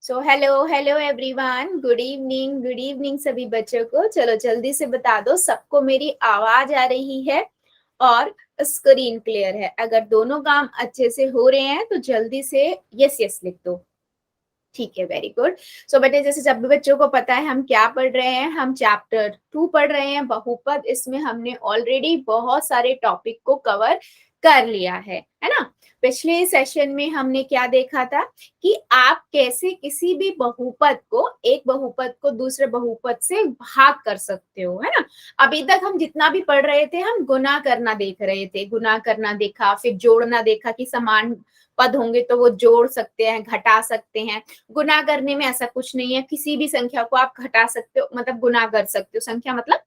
So hello hello everyone, good evening सभी बच्चों को। चलो जल्दी से बता दो सबको मेरी आवाज आ रही है और स्क्रीन क्लियर है। अगर दोनों काम अच्छे से हो रहे हैं तो जल्दी से यस यस लिख दो। ठीक है, वेरी गुड। सो बेटे, जैसे सब बच्चों को पता है हम क्या पढ़ रहे हैं, हम चैप्टर 2 पढ़ रहे हैं, बहुपद। इसमें हमने ऑलरेडी बहुत सारे टॉपिक को कवर कर लिया है ना। पिछले सेशन में हमने क्या देखा था कि आप कैसे किसी भी बहुपद को, एक बहुपद को दूसरे बहुपद से भाग कर सकते हो, है ना। अभी तक हम जितना भी पढ़ रहे थे हम गुना करना देख रहे थे, गुना करना देखा, फिर जोड़ना देखा कि समान पद होंगे तो वो जोड़ सकते हैं, घटा सकते हैं। गुना करने में ऐसा कुछ नहीं है, किसी भी संख्या को आप घटा सकते हो, मतलब गुना कर सकते हो। संख्या मतलब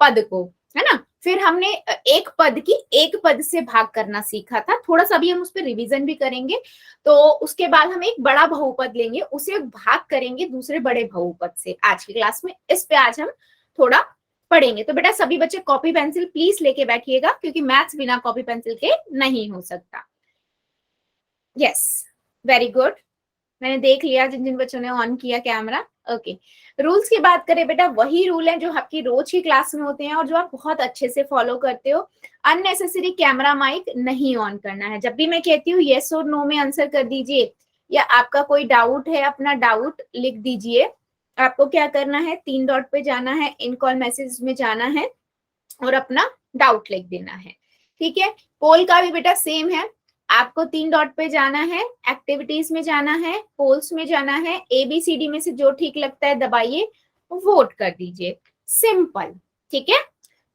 पद को, है ना। फिर हमने एक पद की एक पद से भाग करना सीखा था, थोड़ा सा भी हम उस पर रिवीजन भी करेंगे। तो उसके बाद हम एक बड़ा बहुपद लेंगे, उसे भाग करेंगे दूसरे बड़े बहुपद से आज की क्लास में। इस पे आज हम थोड़ा पढ़ेंगे। तो बेटा सभी बच्चे कॉपी पेंसिल प्लीज लेके बैठिएगा, क्योंकि मैथ्स बिना कॉपी पेंसिल के नहीं हो सकता। Yes, very good. मैंने देख लिया जिन जिन बच्चों ने ऑन किया कैमरा। ओके, रूल्स की बात करें बेटा, वही रूल है जो आपकी रोज की क्लास में होते हैं और जो आप बहुत अच्छे से फॉलो करते हो। अननेसेसरी कैमरा माइक नहीं ऑन करना है। जब भी मैं कहती हूँ येस और नो में आंसर कर दीजिए, या आपका कोई डाउट है अपना डाउट लिख दीजिए। आपको क्या करना है, 3 डॉट पे जाना है, इन कॉल मैसेज में जाना है और अपना डाउट लिख देना है। ठीक है, पोल का भी बेटा सेम है। आपको 3 डॉट पे जाना है, एक्टिविटीज में जाना है, पोल्स में जाना है, ABCD में से जो ठीक लगता है दबाइए, वोट कर दीजिए। सिंपल, ठीक है।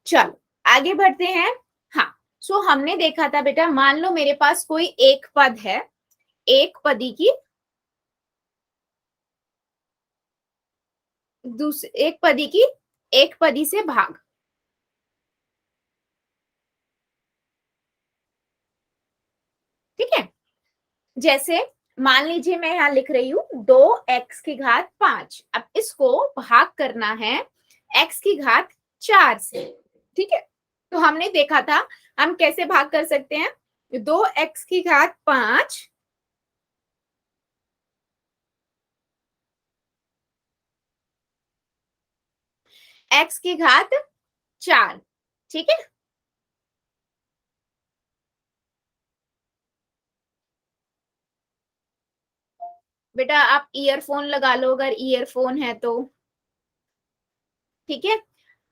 चलो आगे बढ़ते हैं। हाँ, सो हमने देखा था बेटा, मान लो मेरे पास कोई एक पद है, एक पदी की एक पदी की एक पदी से भाग। ठीक है, जैसे मान लीजिए मैं यहां लिख रही हूं 2x⁵5। अब इसको भाग करना है x⁴ से। ठीक है, तो हमने देखा था हम कैसे भाग कर सकते हैं। 2x⁵5 x⁴ ठीक है। बेटा आप ईयरफोन लगा लो अगर ईयरफोन है तो। ठीक है,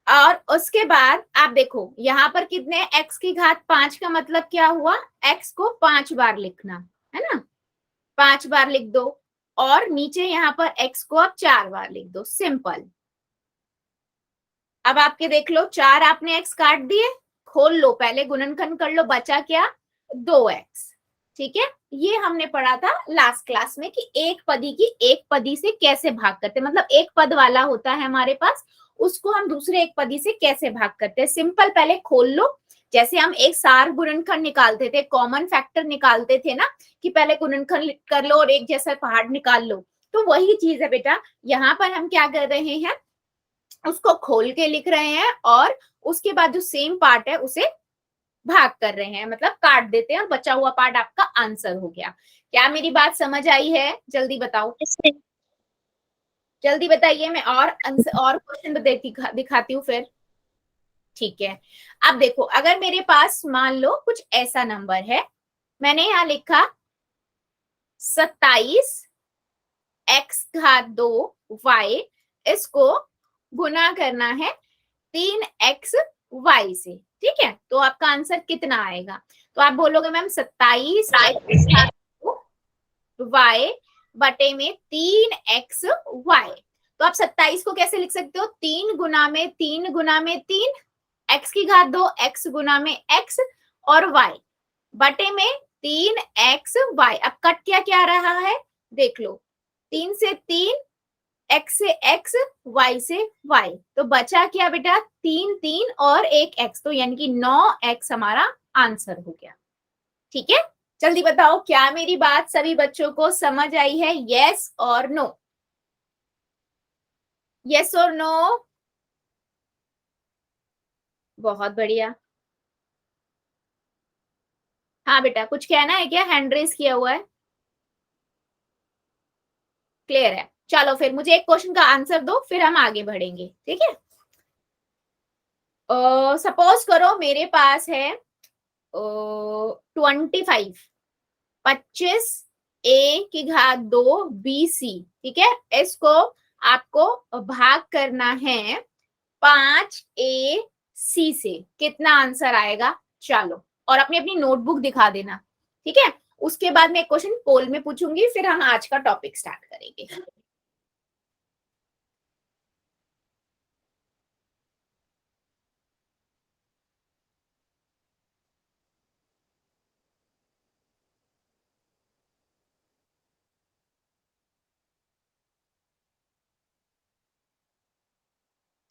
और उसके बाद आप देखो यहाँ पर कितने x⁵5 का मतलब क्या हुआ, x को 5 बार लिखना, है ना। 5 बार लिख दो, और नीचे यहाँ पर x को आप 4 बार लिख दो। सिंपल। अब आपके देख लो 4 आपने x काट दिए, खोल लो, पहले गुणनखंड कर लो, बचा क्या, 2x। ठीक है, ये हमने पढ़ा था लास्ट क्लास में कि एक पदी की एक पदी से कैसे भाग करते, मतलब एक पद वाला होता है हमारे पास, उसको हम दूसरे एक पदी से कैसे भाग करते हैं। सिंपल, पहले खोल लो। जैसे हम एक सार गुणनखंड निकालते थे, कॉमन फैक्टर निकालते थे ना, कि पहले गुणनखंड कर लो और एक जैसा पहाड़ निकाल लो, तो वही चीज है बेटा। यहाँ पर हम क्या कर रहे हैं, उसको खोल के लिख रहे हैं और उसके बाद जो सेम पार्ट है उसे भाग कर रहे हैं, मतलब काट देते हैं और बचा हुआ पार्ट आपका आंसर हो गया। क्या मेरी बात समझ आई है, जल्दी बताओ। जल्दी बताइए, मैं और आंसर और क्वेश्चन दिखाती हूँ फिर। ठीक है, अब देखो अगर मेरे पास मान लो कुछ ऐसा नंबर है, मैंने यहाँ लिखा 27x⁵2y, इसको गुना करना है 3xy से। ठीक है, तो आपका आंसर कितना आएगा, तो आप बोलोगे मैम 27x⁵2y बटे में 3xy। तो आप 27 को कैसे लिख सकते हो, 3 गुना में 3 गुना में 3, x⁵2 x गुना में x और y बटे में 3xy। अब कट क्या क्या रहा है, देख लो, 3 से 3, x से x, y से y, तो बचा क्या बेटा, 3 3 और एक x, तो यानी कि 9x हमारा आंसर हो गया। ठीक है, जल्दी बताओ क्या मेरी बात सभी बच्चों को समझ आई है, यस और नो, यस और नो। बहुत बढ़िया। हाँ बेटा कुछ कहना है क्या, हैंड रेस किया हुआ है। क्लियर है। चलो फिर मुझे एक क्वेश्चन का आंसर दो, फिर हम आगे बढ़ेंगे, ठीक है। सपोज करो मेरे पास है 25, 25 ए की घात 2 बी सी, ठीक है। इसको आपको भाग करना है 5 ए सी से, कितना आंसर आएगा? चलो, और अपनी अपनी नोटबुक दिखा देना, ठीक है। उसके बाद मैं एक क्वेश्चन पोल में पूछूंगी, फिर हम आज का टॉपिक स्टार्ट करेंगे।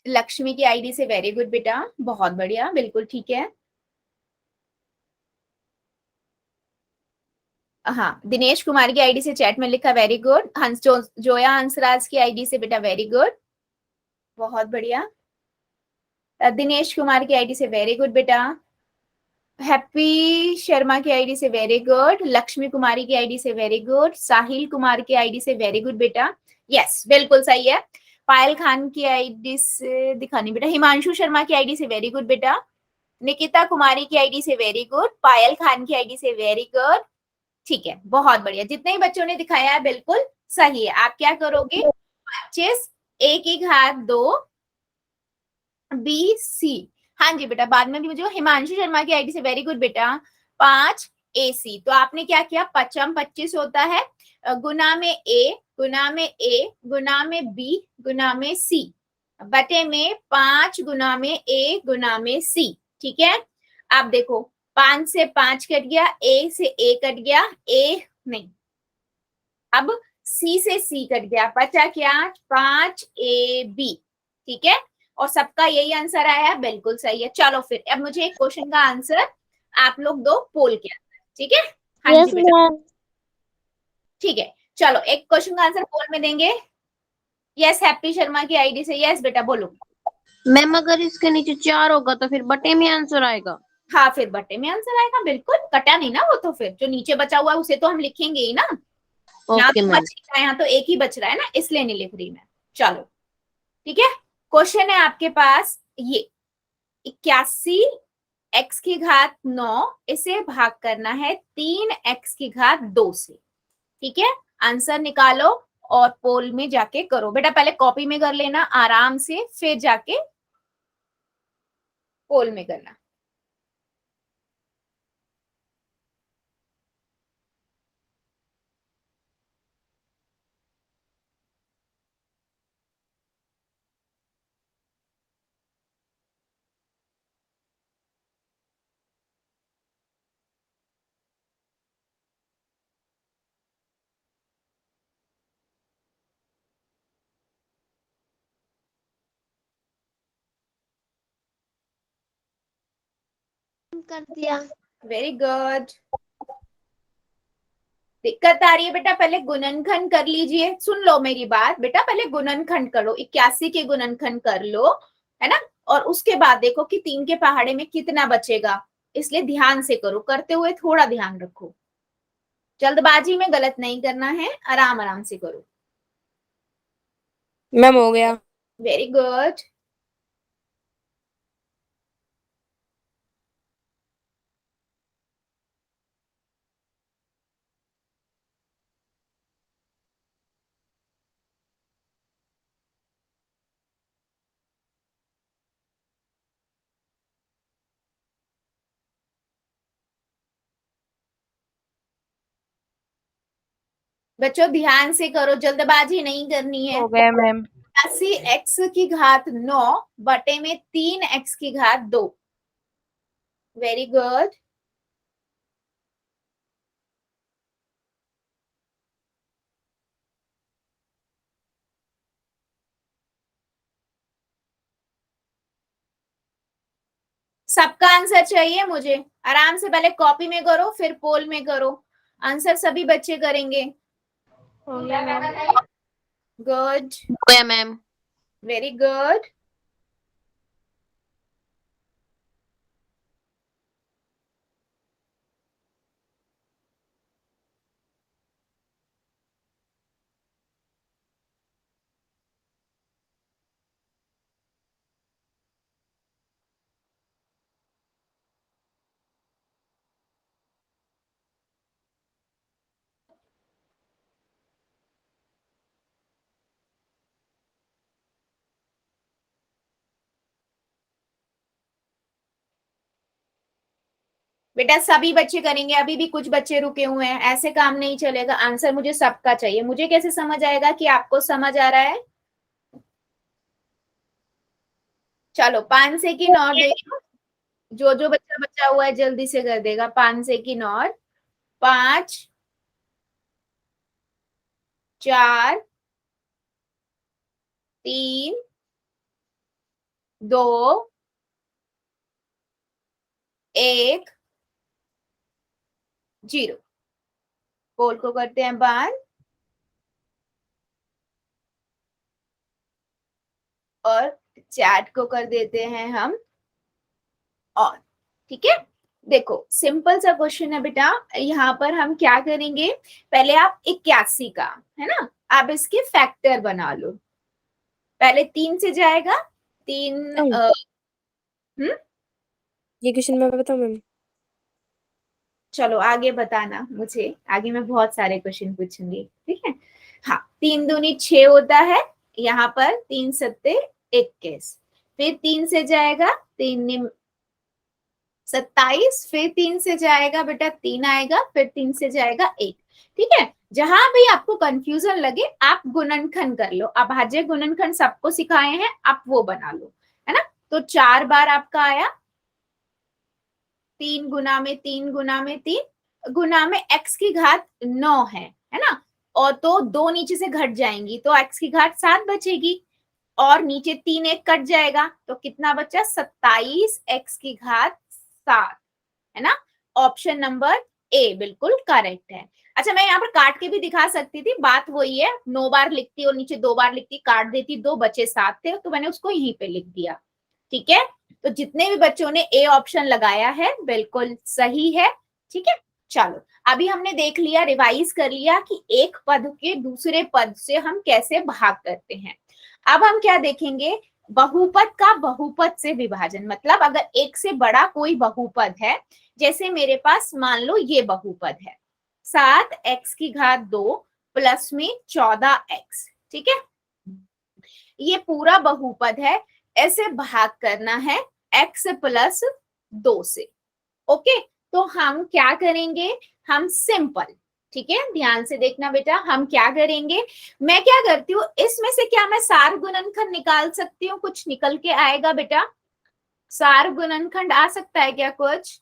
लक्ष्मी की आईडी से वेरी गुड बेटा, बहुत बढ़िया, बिल्कुल ठीक है। हाँ, दिनेश कुमार की आईडी से चैट में लिखा वेरी गुड। हंस जोया हंसराज की आईडी से बेटा वेरी गुड, बहुत बढ़िया। दिनेश कुमार की आईडी से वेरी गुड बेटा। हैप्पी शर्मा की आईडी से वेरी गुड। लक्ष्मी कुमारी की आईडी से वेरी गुड। साहिल कुमार की आईडी से वेरी गुड बेटा, यस बिल्कुल सही है। पायल खान की आईडी से दिखानी बेटा। हिमांशु शर्मा की आईडी से वेरी गुड बेटा। निकिता कुमारी की आईडी से वेरी गुड। पायल खान की आईडी से वेरी गुड, ठीक है, बहुत बढ़िया। जितने ही बच्चों ने दिखाया है बिल्कुल सही है। आप क्या करोगे? 25 ए की घात 2 बी सी, हाँ जी बेटा, बाद में भी मुझे हिमांशु शर्मा की आईडी से वेरी गुड बेटा। 5 ए सी, तो आपने क्या किया? 55 25 होता है, गुना में ए, गुना में ए, गुना में बी, गुना में सी, बटे में 5 गुना में ए गुना में सी, ठीक है। आप देखो, 5 से 5 कट गया, ए से ए कट गया, ए नहीं, अब सी से सी कट गया, बचा क्या? 5 ए बी, ठीक है। और सबका यही आंसर आया, बिल्कुल सही है। चलो फिर अब मुझे एक क्वेश्चन का आंसर आप लोग दो पोल के अंदर, ठीक है। हाँ यस जी बेटा, मैम। ठीक है। चलो एक क्वेश्चन का आंसर पोल में देंगे। यस, हैप्पी शर्मा की आईडी से, यस बेटा बोलो। मैम अगर इसके नीचे 4 होगा तो फिर बटे में आंसर आएगा। हाँ, फिर बटे में आंसर आएगा, बिल्कुल कटा नहीं ना वो, तो फिर जो नीचे बचा हुआ है उसे तो हम लिखेंगे ही ना। यहाँ ओके तो मैम। बच ही रहा है, यहाँ तो एक ही बच रहा है ना, इसलिए नहीं लिख रही मैं। चलो ठीक है। क्वेश्चन है आपके पास ये, 81 एक्स की घात 9, इसे भाग करना है 3 एक्स की घात 2 से, ठीक है। आंसर निकालो और पोल में जाके करो बेटा, पहले कॉपी में कर लेना आराम से, फिर जाके पोल में करना। कर दिया। Very good. दिक्कत आ रही है बेटा, पहले गुणनखंड कर लीजिए। सुन लो मेरी बात बेटा, पहले गुणनखंड करो, 81 के गुणनखंड कर लो, है ना। और उसके बाद देखो कि 3 के पहाड़े में कितना बचेगा, इसलिए ध्यान से करो, करते हुए थोड़ा ध्यान रखो, जल्दबाजी में गलत नहीं करना है, आराम आराम से करो। मैम हो गया। Very good. बच्चों ध्यान से करो, जल्दबाजी नहीं करनी है। हो गया मैम। 80 एक्स की घात 9 बटे में 3 एक्स की घात 2, वेरी गुड। सबका आंसर चाहिए मुझे, आराम से पहले कॉपी में करो, फिर पोल में करो। आंसर सभी बच्चे करेंगे। हो गया मैम। गुड, हो गया मैम। Very good. बेटा सभी बच्चे करेंगे, अभी भी कुछ बच्चे रुके हुए हैं, ऐसे काम नहीं चलेगा। आंसर मुझे सबका चाहिए। मुझे कैसे समझ आएगा कि आपको समझ आ रहा है? चलो 5 सेकंड और दे, जो जो बच्चा बचा हुआ है जल्दी से कर देगा। 5 सेकंड और। 5, 4, 3, 2, 1, 0। पोल को करते हैं बंद और चैट को कर देते हैं हम ऑन। ठीक है, देखो सिंपल सा क्वेश्चन है बेटा। यहाँ पर हम क्या करेंगे, पहले आप 81 का है ना, आप इसके फैक्टर बना लो। पहले 3 से जाएगा, 3 ये क्वेश्चन मैं बताऊं मैम? चलो आगे बताना मुझे, आगे मैं बहुत सारे क्वेश्चन पूछूंगी, ठीक है। हाँ, 3 दूनी 6 होता है, यहाँ पर 3 सत्ते 21, फिर 3 से जाएगा 3 27, फिर 3 से जाएगा बेटा 3 आएगा, फिर 3 से जाएगा 1। ठीक है, जहां भी आपको कंफ्यूजन लगे आप गुणनखंड कर लो। अभाज्य गुणनखंड सबको सिखाए हैं, आप वो बना लो, है ना। तो 4 बार आपका आया, 3 गुना में 3 गुना में 3 गुना में x की घात 9 है ना। और तो 2 नीचे से घट जाएंगी तो x की घात 7 बचेगी, और नीचे 3 1 कट जाएगा तो कितना बचा, 27 x की घात 7, है ना। ऑप्शन नंबर ए बिल्कुल करेक्ट है। अच्छा, मैं यहाँ पर काट के भी दिखा सकती थी, बात वही है, 9 बार लिखती और नीचे 2 बार लिखती, काट देती, 2 बचे 7 थे तो मैंने उसको यहीं पे लिख दिया। ठीक है, तो जितने भी बच्चों ने ए ऑप्शन लगाया है बिल्कुल सही है। ठीक है, चलो अभी हमने देख लिया, रिवाइज कर लिया कि एक पद के दूसरे पद से हम कैसे भाग करते हैं। अब हम क्या देखेंगे, बहुपद का बहुपद से विभाजन। मतलब अगर एक से बड़ा कोई बहुपद है, जैसे मेरे पास मान लो ये बहुपद है 7x की घात 2 प्लस में 14x। ठीक है, ये पूरा बहुपद है, ऐसे भाग करना है x प्लस 2 से। ओके, तो हम क्या करेंगे, हम सिंपल, ठीक है ध्यान से देखना बेटा, हम क्या करेंगे, मैं क्या करती हूँ, इसमें से क्या मैं सार गुणनखंड निकाल सकती हूँ, कुछ निकल के आएगा बेटा, सार गुणनखंड आ सकता है क्या कुछ।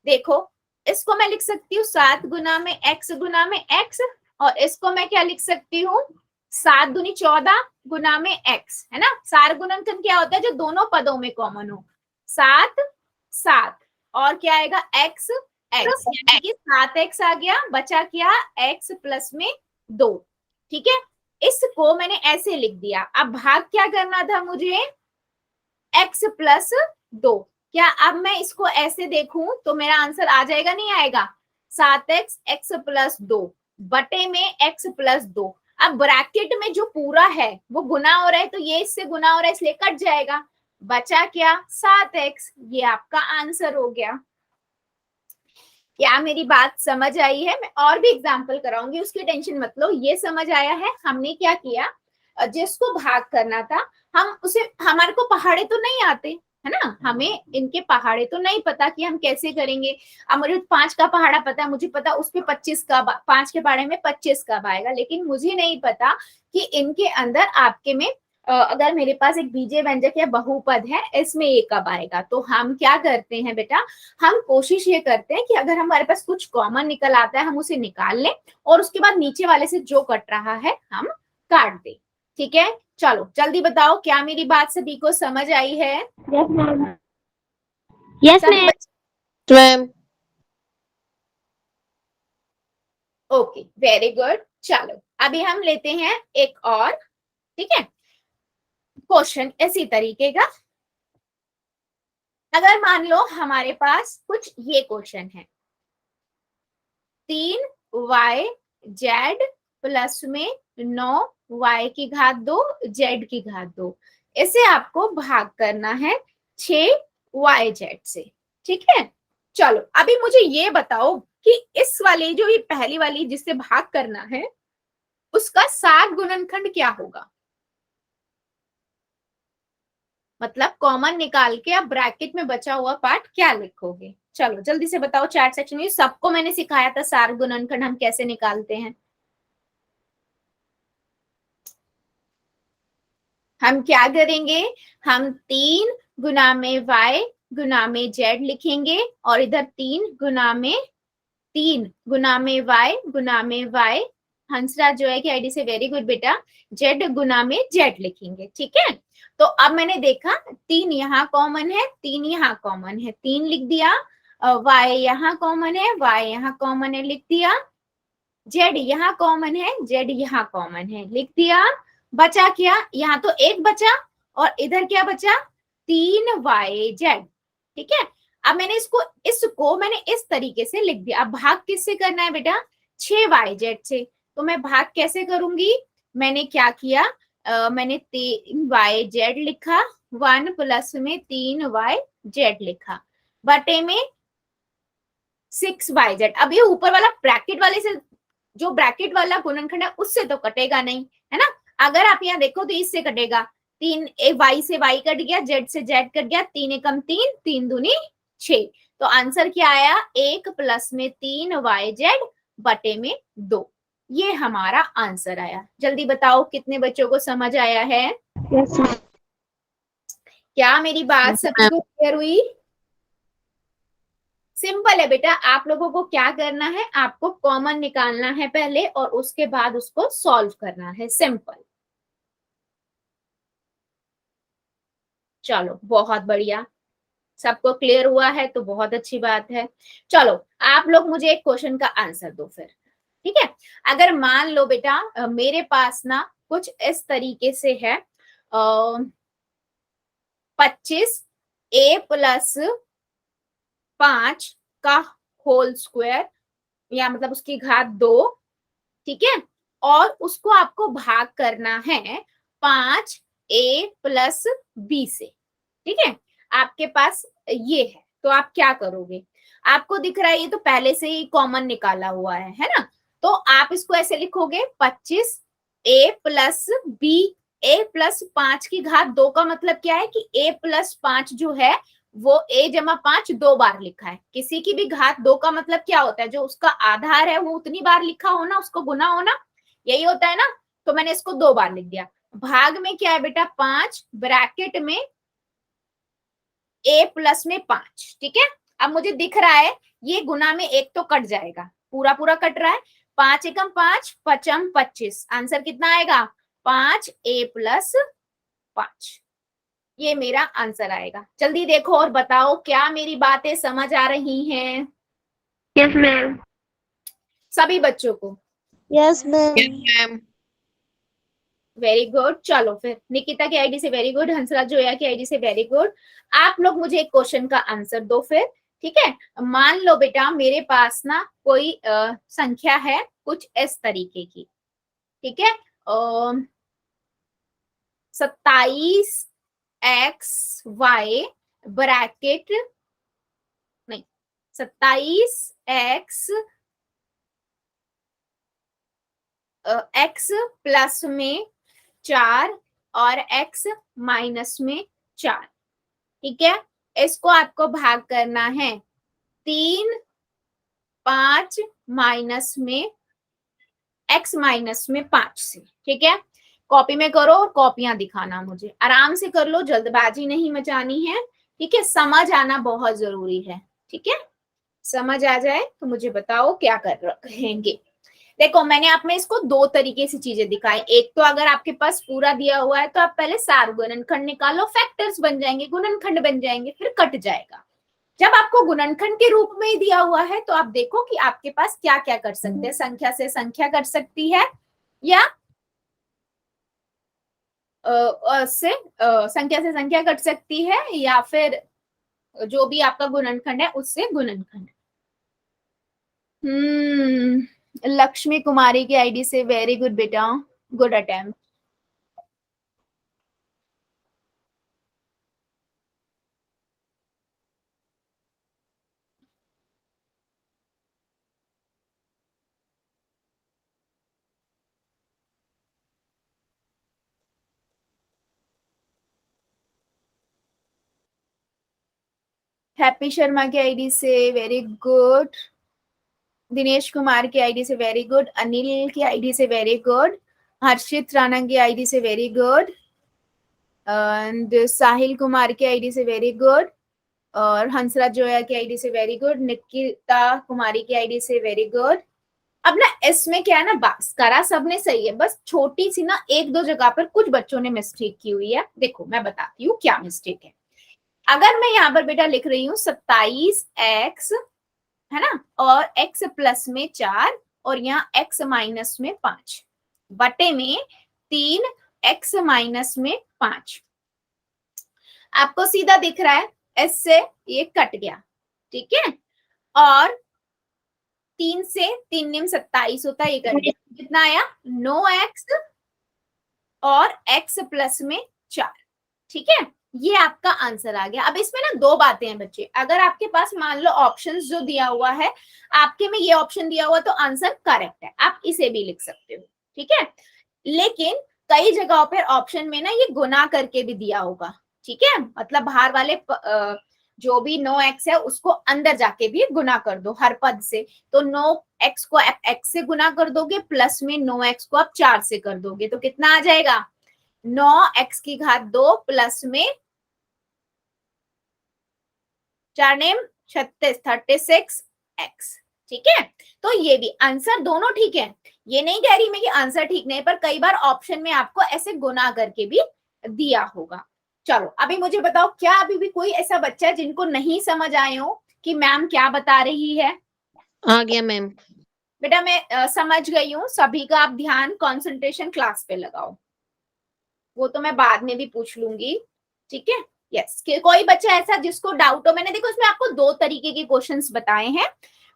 देखो, इसको मैं लिख सकती हूँ 7 गुना में x गुना में x, और इसको मैं क्या लिख सकती हूँ, 7 दूनी 14 गुना में x, है ना। सार गुणनखंड क्या होता है, जो दोनों पदों में कॉमन हो, 7 7 और क्या आएगा x x, यानी कि 7x आ गया, बचा क्या x प्लस में 2। ठीक है, इसको मैंने ऐसे लिख दिया। अब भाग क्या करना था मुझे, x प्लस 2। क्या अब मैं इसको ऐसे देखूं तो मेरा आंसर आ जाएगा, नहीं आएगा, 7x x प्लस 2 बटे में x प्लस 2। अब ब्रैकेट में जो पूरा है वो गुना हो रहा है, तो ये इससे गुना हो रहा है इसलिए कट जाएगा, बचा क्या 7x, ये आपका आंसर हो गया। क्या मेरी बात समझ आई है? मैं और भी एग्जांपल कराऊंगी, उसकी टेंशन मत लो। ये समझ आया है हमने क्या किया, जिसको भाग करना था हम उसे, हमारे को पहाड़े तो नहीं आते है ना, हमें इनके पहाड़े तो नहीं पता कि हम कैसे करेंगे। अब मुझे 5 का पहाड़ा पता है, मुझे पता उस पे 25 का, 5 के पहाड़े में 25 कब आएगा, लेकिन मुझे नहीं पता कि इनके अंदर आपके में अगर मेरे पास एक बीजे व्यंजक या बहुपद है, इसमें ये कब आएगा। तो हम क्या करते हैं बेटा, हम कोशिश ये करते हैं कि अगर हमारे पास कुछ कॉमन निकल आता है हम उसे निकाल लें, और उसके बाद नीचे वाले से जो कट रहा है हम काट दें। ठीक है, चलो जल्दी बताओ, क्या मेरी बात सभी को समझ आई है? Yes ma'am. यस सभी मैम। बच्चे, मैम ओके वेरी गुड। चलो अभी हम लेते हैं एक और, ठीक है, क्वेश्चन इसी तरीके का। अगर मान लो हमारे पास कुछ ये क्वेश्चन है, 3y प्लस में 9y की घात 2 z की घात 2, इसे आपको भाग करना है 6yz से। ठीक है, चलो अभी मुझे ये बताओ कि इस वाली जो ये पहली वाली जिससे भाग करना है उसका सार गुणनखंड क्या होगा। मतलब कॉमन निकाल के आप ब्रैकेट में बचा हुआ पार्ट क्या लिखोगे। चलो जल्दी से बताओ चैट सेक्शन में, सबको मैंने सिखाया था सार गुणनखंड हम कैसे निकालते हैं। हम क्या करेंगे, हम 3 गुना में y गुना में z लिखेंगे और इधर 3 गुना में y हंसराज जो है कि आईडी से वेरी गुड बेटा, z गुना में z लिखेंगे। ठीक है, तो अब मैंने देखा 3 यहाँ कॉमन है, 3 यहाँ कॉमन है, 3 लिख दिया, y यहाँ कॉमन है, y यहाँ कॉमन है, लिख दिया, z यहाँ कॉमन है, z यहाँ कॉमन है, लिख दिया। बचा क्या, यहाँ तो एक बचा और इधर क्या बचा, 3yz। ठीक है, अब मैंने इसको मैंने इस तरीके से लिख दिया। अब भाग किससे करना है बेटा, 6yz से। तो मैं भाग कैसे करूंगी, मैंने क्या किया, मैंने 3yz लिखा, 1 प्लस में 3yz लिखा, बटे में 6yz। अब ये ऊपर वाला ब्रैकेट वाले से, जो ब्रैकेट वाला गुणनखंड है उससे तो कटेगा नहीं, है ना। अगर आप यहाँ देखो तो इससे कटेगा, 3 y से y कट गया, z से z कट गया, 3 एकम 3, 3 दूनी 6। तो आंसर क्या आया, 1 प्लस में 3yz बटे में 2। ये हमारा आंसर आया। जल्दी बताओ कितने बच्चों को समझ आया है। Yes ma'am. क्या मेरी बात सभी को क्लियर हुई। सिंपल है बेटा, आप लोगों को क्या करना है, आपको कॉमन निकालना है पहले और उसके बाद उसको सॉल्व करना है, सिंपल। चलो बहुत बढ़िया, सबको क्लियर हुआ है तो बहुत अच्छी बात है। चलो आप लोग मुझे एक क्वेश्चन का आंसर दो फिर। ठीक है, अगर मान लो बेटा मेरे पास ना कुछ इस तरीके से है, 25a+5 का होल स्क्वायर, या मतलब उसकी घात 2। ठीक है, और उसको आपको भाग करना है 5a+b से। ठीक है, आपके पास ये है, तो आप क्या करोगे, आपको दिख रहा है ये तो पहले से ही कॉमन निकाला हुआ है ना। तो आप इसको ऐसे लिखोगे 25a+b, a+5 की घात 2 का मतलब क्या है कि a+5 जो है वो a+5 2 बार लिखा है। किसी की भी घात 2 का मतलब क्या होता है, जो उसका आधार है वो उतनी बार लिखा होना, उसको गुना होना, यही होता है ना। तो मैंने इसको 2 बार लिख दिया। भाग में क्या है बेटा, 5 ब्रैकेट में a+5। ठीक है, अब मुझे दिख रहा है ये गुना में एक तो कट जाएगा, पूरा पूरा कट रहा है, 5 एकम 5, पचम 25, आंसर कितना आएगा, 5a+5। ये मेरा आंसर आएगा। जल्दी देखो और बताओ क्या मेरी बातें समझ आ रही हैं यस मैम। सभी बच्चों को। Yes ma'am. Yes ma'am. Very good, चलो फिर निकिता की आईडी से वेरी गुड, हंसराज जोया की आईडी से वेरी गुड। आप लोग मुझे एक क्वेश्चन का आंसर दो फिर। ठीक है, मान लो बेटा मेरे पास ना कोई संख्या है कुछ इस तरीके की। ठीक है, 27xy ब्रैकेट, नहीं, 27x x प्लस में 4 और x माइनस में 4। ठीक है, इसको आपको भाग करना है 3, 5 माइनस में x माइनस में 5 से। ठीक है, कॉपी में करो और कॉपियां दिखाना, मुझे आराम से कर लो, जल्दबाजी नहीं मचानी है। ठीक है, समझ आना बहुत जरूरी है। ठीक है, समझ आ जाए तो मुझे बताओ क्या कर रहेंगे। देखो मैंने आप में इसको 2 तरीके से चीजें दिखाई। एक तो अगर आपके पास पूरा दिया हुआ है तो आप पहले सार गुणनखंड निकालो, फैक्टर्स बन जाएंगे, गुणनखंड बन जाएंगे, फिर कट जाएगा। जब आपको गुणनखंड के रूप में ही दिया हुआ है तो आप देखो कि आपके पास क्या क्या कर सकते हैं, संख्या से संख्या कट सकती है, या संख्या से संख्या कट सकती है, या फिर जो भी आपका गुणनखंड है उससे गुणनखंड। लक्ष्मी कुमारी की आईडी से वेरी गुड बेटा, गुड अटेम्प्ट। हैप्पी शर्मा के आईडी से वेरी गुड, दिनेश कुमार की आईडी से वेरी गुड, अनिल की आईडी से वेरी गुड, हर्षित राणा की आईडी से very good, and Sahil Kumar की आईडी से वेरी गुड, और हंसराज जोया की आईडी से वेरी गुड, निकिता कुमारी की आईडी से वेरी गुड। अब ना इसमें क्या है ना, बस करा सबने सही है, बस छोटी सी ना एक दो जगह पर कुछ बच्चों ने मिस्टेक की हुई है। देखो मैं बताती हूँ क्या मिस्टेक है। अगर मैं यहाँ पर बेटा लिख रही हूँ 27x, है ना, और x प्लस में 4 और यहाँ x माइनस में 5 बटे में 3x माइनस में 5, आपको सीधा दिख रहा है, इससे ये कट गया, ठीक है। और 3 से 3 निम 27 होता है, ये कट गया, कितना आया 9x और x प्लस में 4, ठीक है। ये आपका आंसर आ गया। अब इसमें ना दो बातें हैं बच्चे, अगर आपके पास मान लो ऑप्शंस जो दिया हुआ है, आपके में ये ऑप्शन दिया हुआ तो आंसर करेक्ट है, आप इसे भी लिख सकते हो, ठीक है। लेकिन कई जगहों पर ऑप्शन में ना ये गुना करके भी दिया होगा, ठीक है, मतलब बाहर वाले जो भी 9x है उसको अंदर जाके भी गुना कर दो हर पद से, तो 9x को आप x से गुना कर दोगे, प्लस में 9x को आप 4 से कर दोगे, तो कितना आ जाएगा 9x की घात 2 प्लस में 4 नेम 36 36x, ठीक है। तो ये भी आंसर दोनों ठीक है, ये नहीं कह रही मैं कि आंसर ठीक नहीं, पर कई बार ऑप्शन में आपको ऐसे गुना करके भी दिया होगा। चलो अभी मुझे बताओ, क्या अभी भी कोई ऐसा बच्चा है जिनको नहीं समझ आए हो कि मैम क्या बता रही है? आ गया मैम। बेटा मैं समझ गई हूँ, सभी का आप ध्यान कंसंट्रेशन क्लास पे लगाओ, वो तो मैं बाद में भी पूछ लूंगी, ठीक है। यस, कोई बच्चा ऐसा जिसको डाउट हो? मैंने देखो इसमें आपको दो तरीके के क्वेश्चंस बताए हैं।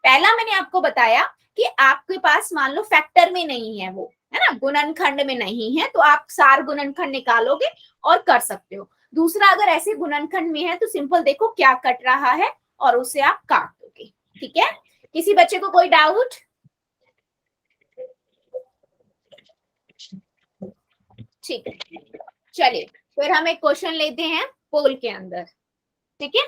पहला मैंने आपको बताया कि आपके पास मान लो फैक्टर में नहीं है वो, है ना, गुणनखंड में नहीं है, तो आप सार गुणनखंड निकालोगे और कर सकते हो। दूसरा, अगर ऐसे गुणनखंड में है तो सिंपल देखो क्या कट रहा है और उसे आप काट दोगे, ठीक है। किसी बच्चे को कोई डाउट? ठीक है, चलिए फिर हम एक क्वेश्चन लेते हैं पोल के अंदर, ठीक है।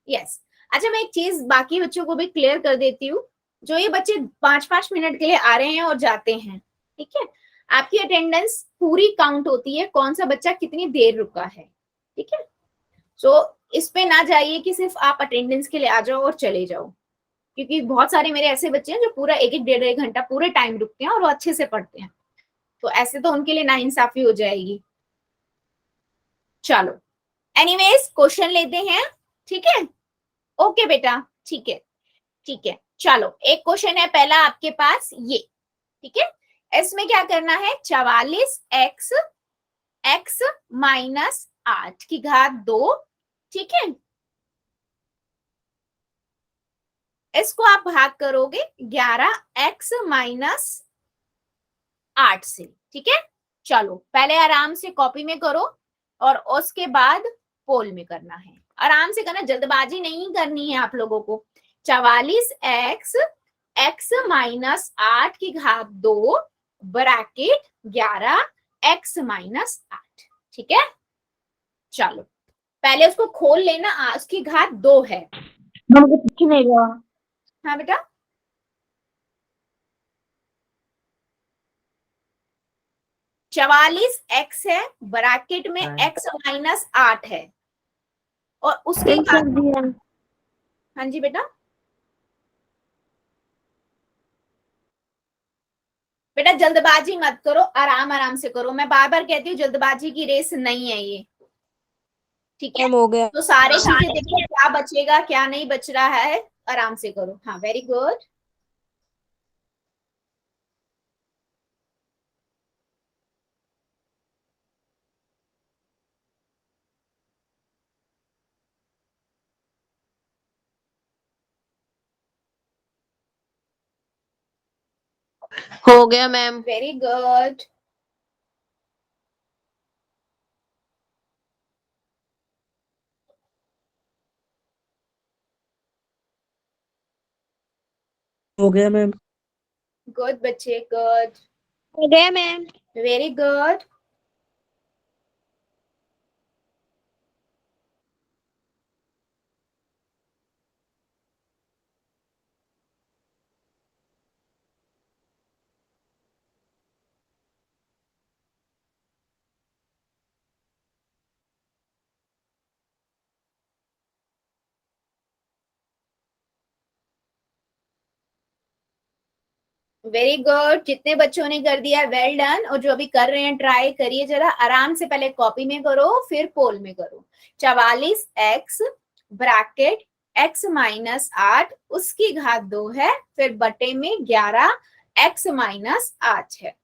यस, अच्छा मैं एक चीज बाकी बच्चों को भी क्लियर कर देती हूँ, जो ये बच्चे 5-5 मिनट के लिए आ रहे हैं और जाते हैं, ठीक है, आपकी अटेंडेंस पूरी काउंट होती है, कौन सा बच्चा कितनी देर रुका है, ठीक है। सो इस पे ना जाइए कि सिर्फ आप अटेंडेंस के लिए आ जाओ और चले जाओ, क्योंकि बहुत सारे मेरे ऐसे बच्चे हैं जो पूरा 1-1 1.5 घंटा पूरे टाइम रुकते हैं और वो अच्छे से पढ़ते हैं, तो ऐसे तो उनके लिए नाइंसाफी हो जाएगी। चलो एनीवेज क्वेश्चन लेते हैं, ठीक है। ओके बेटा, ठीक है, ठीक है। चलो एक क्वेश्चन है पहला आपके पास ये, ठीक है। इसमें क्या करना है, 44x x माइनस 8 की घात 2, ठीक है, इसको आप भाग करोगे 11x माइनस 8 से, ठीक है। चलो पहले आराम से कॉपी में करो और उसके बाद पोल में करना है, आराम से करना, जल्दबाजी नहीं करनी है आप लोगों को। 44x x माइनस 8 की घात 2 ब्रैकेट 11x माइनस 8, ठीक है। चलो पहले उसको खोल लेना, उसकी घात 2 है। कुछ नहीं हुआ। हाँ बेटा, 44x है, ब्रैकेट में x माइनस 8 है, और उसकी कर दिया। हाँ जी बेटा, बेटा जल्दबाजी मत करो, आराम आराम से करो, मैं बार बार कहती हूँ जल्दबाजी की रेस नहीं है ये, ठीक है। मैम हो गया। तो सारे चीजें देखो क्या बचेगा क्या नहीं बच रहा है, आराम से करो। हाँ वेरी गुड, हो गया मैम। वेरी गुड, हो गया मैम। गुड बच्चे, गुड, हो गया ma'am. Very good. Very good, जितने बच्चों ने कर दिया वेल डन, और जो अभी कर रहे हैं ट्राई करिए जरा आराम से, पहले कॉपी में करो फिर पोल में करो। 44x ब्रैकेट x माइनस 8 उसकी घात 2 है, फिर बटे में 11 x माइनस 8 है।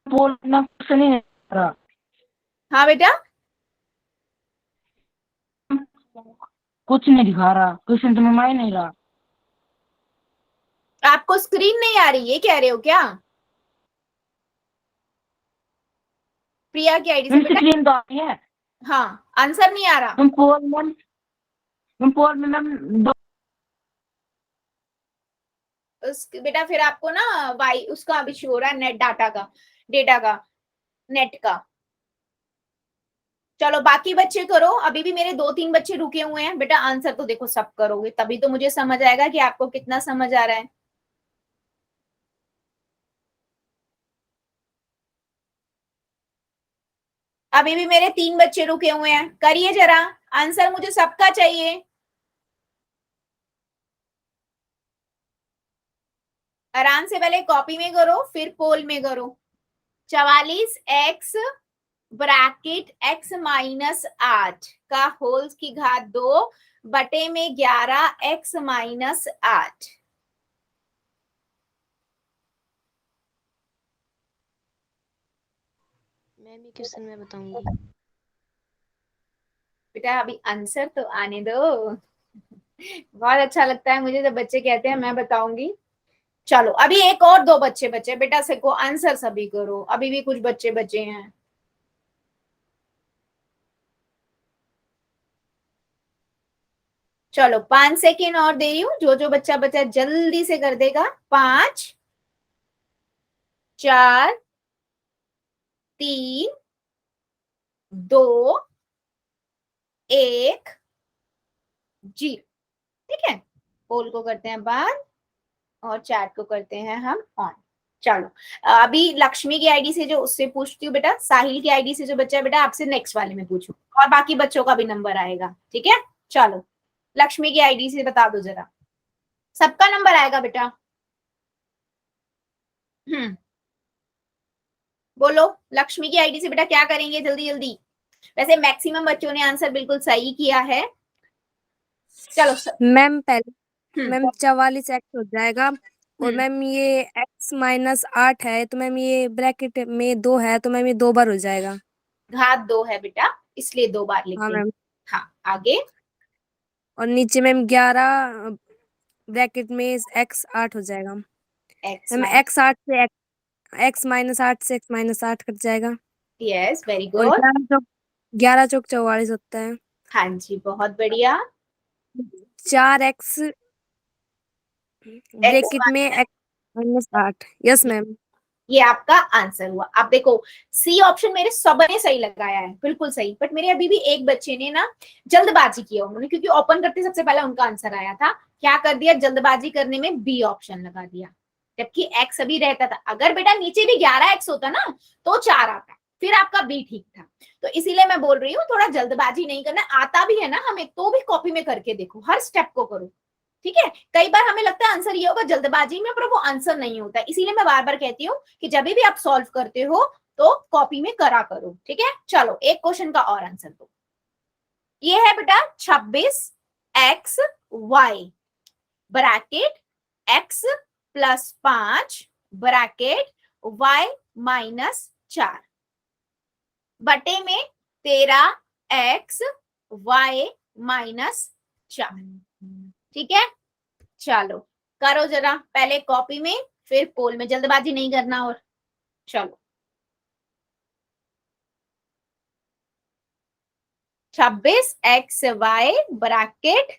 बोलना कुछ नहीं है रहा। हाँ बेटा, कुछ नहीं दिखा रहा, क्वेश्चन तो मैं नहीं रहा। आपको स्क्रीन नहीं आ रही, ये कह रहे हो क्या? प्रिया की आईडी से बेटा। स्क्रीन तो आती है। हाँ, आंसर नहीं आ रहा। मैम पोल में मैम दो। बेटा फिर आपको ना वाई उसका अभी शो हो रहा है, नेट डाटा का, डेटा का, नेट का। चलो बाकी बच्चे करो, अभी भी मेरे 2-3 बच्चे रुके हुए हैं बेटा। आंसर तो देखो सब करोगे तभी तो मुझे समझ आएगा कि आपको कितना समझ आ रहा है। अभी भी मेरे 3 बच्चे रुके हुए हैं, करिए जरा, आंसर मुझे सबका चाहिए। आराम से पहले कॉपी में करो फिर पोल में करो। 44x ब्रैकेट x माइनस 8 का होल्स की घात 2 बटे में 11 x माइनस 8। मैम ये क्वेश्चन मैं बताऊंगी। बेटा अभी आंसर तो आने दो। बहुत अच्छा लगता है मुझे जब बच्चे कहते हैं मैं बताऊंगी। चलो अभी एक और 2 बच्चे बचे बेटा, सबको आंसर सभी करो, अभी भी कुछ बच्चे बचे हैं। चलो 5 सेकेंड और दे रही हूँ, जो जो बच्चा बचा जल्दी से कर देगा। 5 4 3 2 1 0। ठीक है, पोल को करते हैं बंद और चैट को करते हैं हम ऑन। चलो अभी लक्ष्मी की आईडी से जो उससे पूछती हूँ बेटा, साहिल की आईडी से जो बच्चा है बेटा आपसे नेक्स्ट वाले में पूछू, और बाकी बच्चों का भी नंबर आएगा। ठीक है, चलो लक्ष्मी की आईडी से बता दो जरा, सबका नंबर आएगा बेटा। बोलो लक्ष्मी की आईडी से बेटा क्या करेंगे जल्दी जल्दी। वैसे मैक्सिमम बच्चों ने आंसर बिल्कुल सही किया है। चलो मैम पहले हम्म, मैम 44x हो जाएगा, और हम्म, मैम ये x माइनस 8 है, तो मैम ये ब्रैकेट में 2 है, तो मैम ये 2 बार हो जाएगा। घात 2 है बेटा इसलिए 2 बार लिख हाँ देंगे। मैम। हाँ आगे। और नीचे मैम 11 ब्रैकेट में x 8 हो जाएगा। एक्स मैम माइन, x 8 से x माइनस 8 से x माइनस 8 कट जाएगा। यस वेरी और गुड। 11 चौक 44 होता है। हाँ जी बहुत बढ़िया। 4x एक्स ब्रैकेट में x माइनस 8। Yes ma'am. ये आपका आंसर हुआ। आप देखो सी ऑप्शन मेरे सबने सही लगाया है, बिल्कुल सही, बट मेरे अभी भी एक बच्चे ने ना जल्दबाजी किया उन्होंने, क्योंकि ओपन करते सबसे पहले उनका आंसर आया था, क्या कर दिया जल्दबाजी करने में बी ऑप्शन लगा दिया, जबकि एक्स अभी रहता था। अगर बेटा नीचे भी 11x होता ना तो 4 आता, फिर आपका बी ठीक था। तो इसीलिए मैं बोल रही हूँ थोड़ा जल्दबाजी नहीं करना, आता भी है ना हमें तो भी कॉपी में करके देखो, हर स्टेप को करो। ठीक है, कई बार हमें लगता है आंसर ये होगा जल्दबाजी में, पर वो आंसर नहीं होता है। इसीलिए मैं बार बार कहती हूँ कि जब भी आप सॉल्व करते हो तो कॉपी में करा करो। ठीक है, चलो एक क्वेश्चन का और आंसर दो। ये है बेटा 26x bracket x plus 5 bracket y minus 4 बटे में 13x y माइनस 4। ठीक है, चलो करो जरा, पहले कॉपी में फिर पोल में, जल्दबाजी नहीं करना। और चलो 26xy ब्रैकेट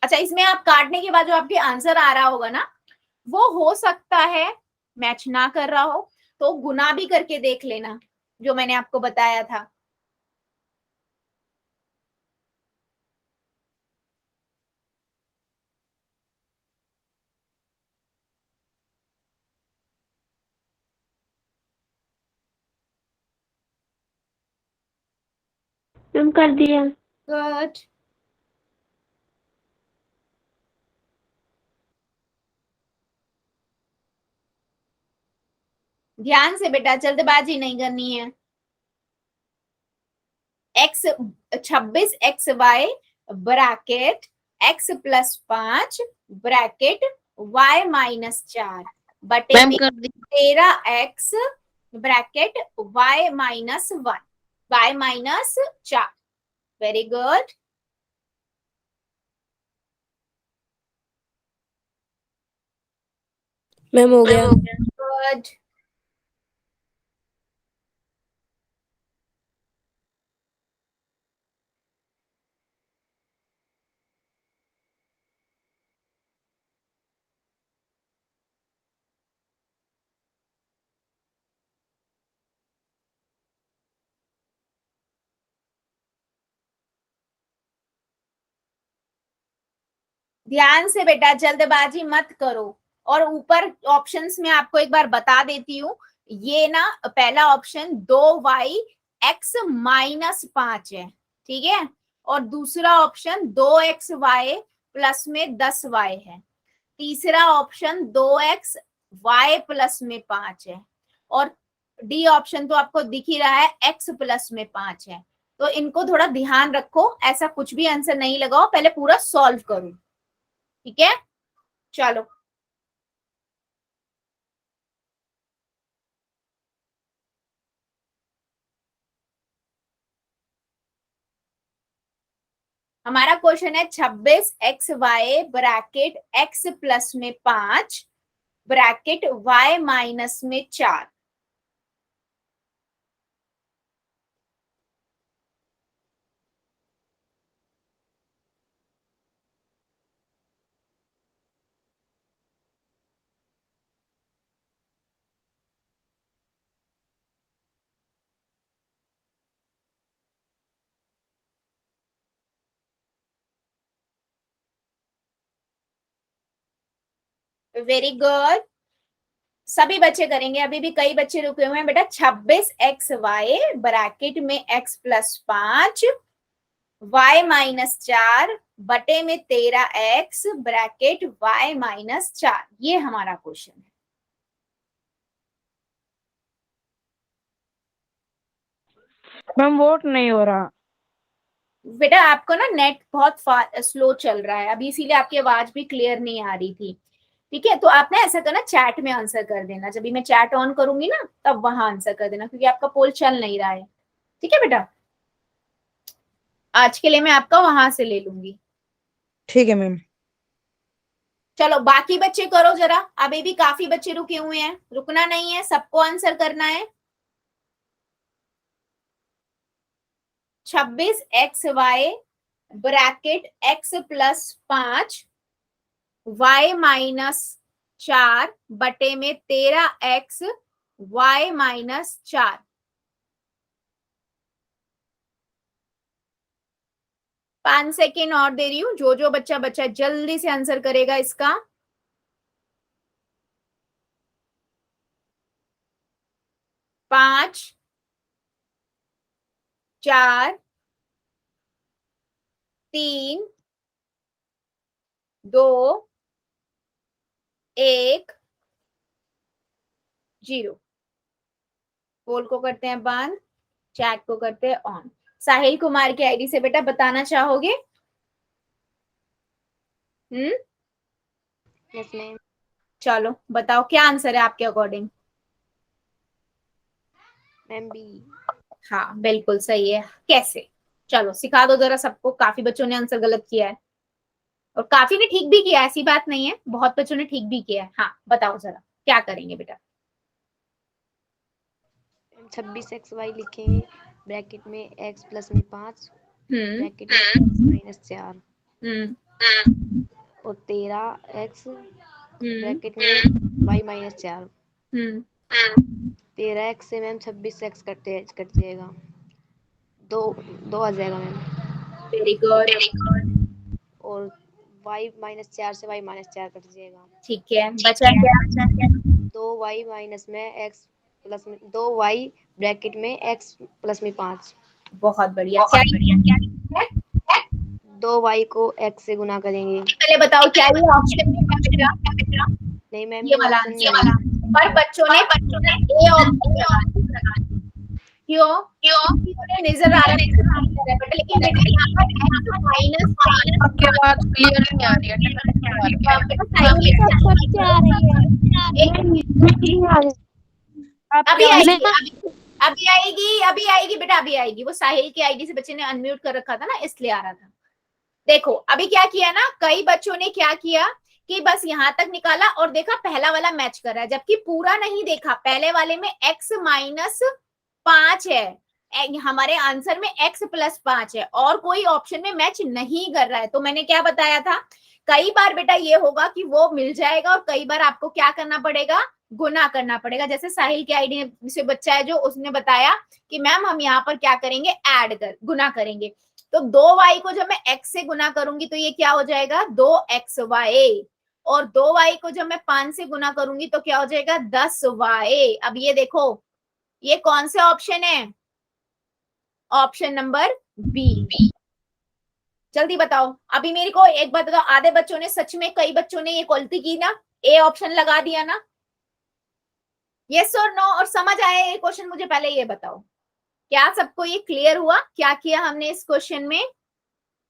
अच्छा, इसमें आप काटने के बाद जो आपके आंसर आ रहा होगा ना, वो हो सकता है मैच ना कर रहा हो, तो गुना भी करके देख लेना जो मैंने आपको बताया था। मैम कर दिया। गुड। ध्यान से बेटा, जल्दबाजी नहीं करनी है। X 26xy bracket x+5 bracket y-4 बटे मैम में कर दी। 13x bracket y-1 y-4। Very good. Ma'am हो गया। गुड। ध्यान से बेटा, जल्दबाजी मत करो। और ऊपर ऑप्शंस में आपको एक बार बता देती हूँ, ये ना पहला ऑप्शन 2y(x-5) है, ठीक है, और दूसरा ऑप्शन 2xy+10y है, तीसरा ऑप्शन 2xy+5 है, और डी ऑप्शन तो आपको दिख ही रहा है x+5 है। तो इनको थोड़ा ध्यान रखो, ऐसा कुछ भी आंसर नहीं लगाओ, पहले पूरा सॉल्व करो, ठीक है। चलो हमारा क्वेश्चन है 26xy bracket x+5 bracket y-4। Very good, सभी बच्चे करेंगे, अभी भी कई बच्चे रुके हुए हैं बेटा। 26xy ब्रैकेट में x+5 y-4 बटे में 13x ब्रैकेट y-4, ये हमारा क्वेश्चन है। मैम वोट नहीं हो रहा। बेटा आपको ना नेट बहुत स्लो चल रहा है अभी, इसीलिए आपकी आवाज भी क्लियर नहीं आ रही थी, ठीक है। तो आप ना ऐसा करना, चैट में आंसर कर देना, जब भी मैं चैट ऑन करूंगी ना तब वहां आंसर कर देना, क्योंकि आपका पोल चल नहीं रहा है, ठीक है बेटा। आज के लिए मैं आपका वहां से ले लूंगी। ठीक है मैम। चलो बाकी बच्चे करो जरा, अभी भी काफी बच्चे रुके हुए हैं, रुकना नहीं है, सबको आंसर करना है। 26xy ब्रैकेट x+5 y-4 बटे में 13x y-4। 5 सेकेंड और दे रही हूँ, जो जो बच्चा बच्चा जल्दी से आंसर करेगा इसका। 5 4 3 2 1 0। पोल को करते हैं बंद, चैट को करते हैं ऑन। साहिल कुमार की आईडी से बेटा बताना चाहोगे? Yes ma'am. चलो बताओ क्या आंसर है आपके अकॉर्डिंग? Ma'am B. हाँ बिल्कुल सही है। कैसे? चलो सिखा दो जरा सबको, काफी बच्चों ने आंसर गलत किया है और काफी ने ठीक भी किया, ऐसी बात नहीं है, बहुत बच्चों ने ठीक भी किया है। हाँ बताओ जरा क्या करेंगे बेटा? 26xy लिखेंगे ब्रैकेट में x+5 ब्रैकेट में x-4 और 13x ब्रैकेट में y-4। 13x से मैम 26x कट जाएगा, दो आ जाएगा मैम। Very good. और y-4 से y-4 कट जाएगा। ठीक है, बचा क्या? 2y माइनस में x प्लस में 2y ब्रैकेट में x+5। बहुत बढ़िया। क्या है? 2y को x से गुना करेंगे। पहले बताओ क्या ये ऑप्शन में है बेटा? नहीं मैम, ये वाला ऑप्शन आंसर, पर बच्चों ने ए ऑप्शन लगा दिया। क्यों? क्योंकि नजर आ रहा है बेटा, लेकिन बेटा यहाँ पर x माइनस आपके बात क्लियर नहीं आ रही है। अभी आएगी, अभी आएगी, अभी आएगी बेटा, अभी आएगी। वो साहिल की आईडी से बच्चे ने अनम्यूट कर रखा था ना, इसलिए आ रहा था। देखो अभी क्या किया ना, कई बच्चों ने क्या किया कि बस यहाँ तक निकाला और देखा पहला वाला मैच कर रहा है, जबकि पूरा नहीं देखा। पहले वाले में x माइनस 5 है, हमारे आंसर में x प्लस 5 है, और कोई ऑप्शन में मैच नहीं कर रहा है। तो मैंने क्या बताया था, कई बार बेटा ये होगा कि वो मिल जाएगा और कई बार आपको क्या करना पड़ेगा, गुना करना पड़ेगा। जैसे साहिल के आईडी से बच्चा है जो, उसने बताया कि मैम हम यहाँ पर क्या करेंगे, ऐड कर गुना करेंगे। तो 2y को जब मैं x से गुना करूंगी तो ये क्या हो जाएगा, 2xy, और 2y को जब मैं 5 से गुना करूंगी तो क्या हो जाएगा, 10y। अब ये देखो ये कौन से ऑप्शन है, ऑप्शन नंबर बी। जल्दी बताओ, अभी मेरे को एक बात बताओ, आधे बच्चों ने सच में, कई बच्चों ने ये गलती की ना, ए ऑप्शन लगा दिया ना, यस और नो? और समझ आया ये क्वेश्चन? मुझे पहले ये बताओ, क्या सबको ये क्लियर हुआ क्या किया हमने इस क्वेश्चन में?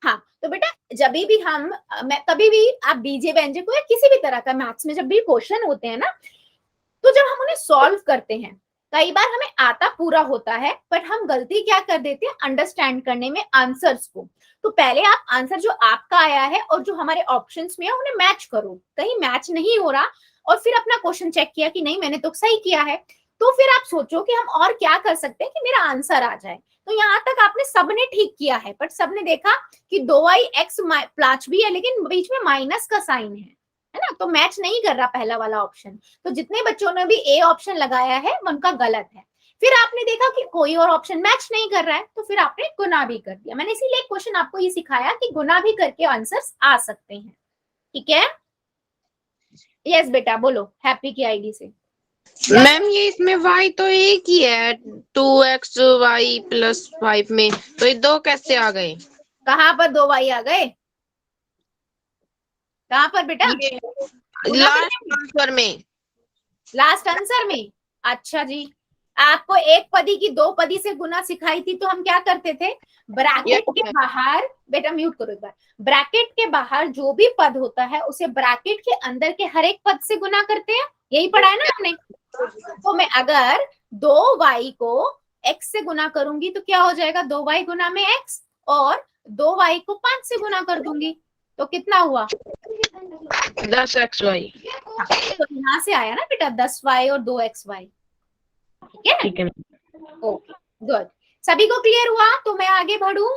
हाँ, तो बेटा जब भी हम, कभी भी आप बीजे व्यंजक को या किसी भी तरह का मैथ्स में जब भी क्वेश्चन होते हैं ना, तो जब हम उन्हें सॉल्व करते हैं, कई बार हमें आता पूरा होता है, पर हम गलती क्या कर देते हैं, अंडरस्टैंड करने में आंसर्स को। तो पहले आप आंसर जो आपका आया है और जो हमारे ऑप्शंस में है उन्हें मैच करो, कहीं मैच नहीं हो रहा, और फिर अपना क्वेश्चन चेक किया कि नहीं मैंने तो सही किया है, तो फिर आप सोचो कि हम और क्या कर सकते हैं कि मेरा आंसर आ जाए। तो यहाँ तक आपने सबने ठीक किया है, बट सबने देखा कि 2x प्लस भी है लेकिन बीच में माइनस का साइन है ना, तो मैच नहीं कर रहा पहला वाला ऑप्शन। तो जितने बच्चों ने भी ए ऑप्शन लगाया है उनका गलत है। फिर आपने देखा कि कोई और ऑप्शन मैच नहीं कर रहा है, तो फिर आपने गुना भी कर दिया। मैंने इसीलिए क्वेश्चन आपको ये सिखाया कि गुना भी करके आंसर्स आ सकते हैं, ठीक है? यस बेटा बोलो, हैप्पी की आईडी से। मैम ये इसमें y तो एक ही है, 2xy प्लस 5 में, तो ये 2 कैसे आ गए? कहाँ पर 2y आ गए, कहाँ पर बेटा? लास्ट आंसर में, लास्ट आंसर में। अच्छा जी, आपको एक पदी की 2 पदी से गुना सिखाई थी, तो हम क्या करते थे, ब्रैकेट के बाहर, बेटा म्यूट करो एक बार, ब्रैकेट के बाहर जो भी पद होता है उसे ब्रैकेट के अंदर के हर एक पद से गुना करते हैं, यही पढ़ा है ना हमने। तो मैं अगर 2y को x से गुना करूंगी तो क्या हो जाएगा, 2y गुना में x, और 2y को 5 से गुना कर दूंगी तो कितना हुआ, 10xy। तो यहाँ से आया ना बेटा 10y और 2xy, ठीक है? ठीक है। ओके गुड, सभी को क्लियर हुआ? तो मैं आगे बढ़ूं,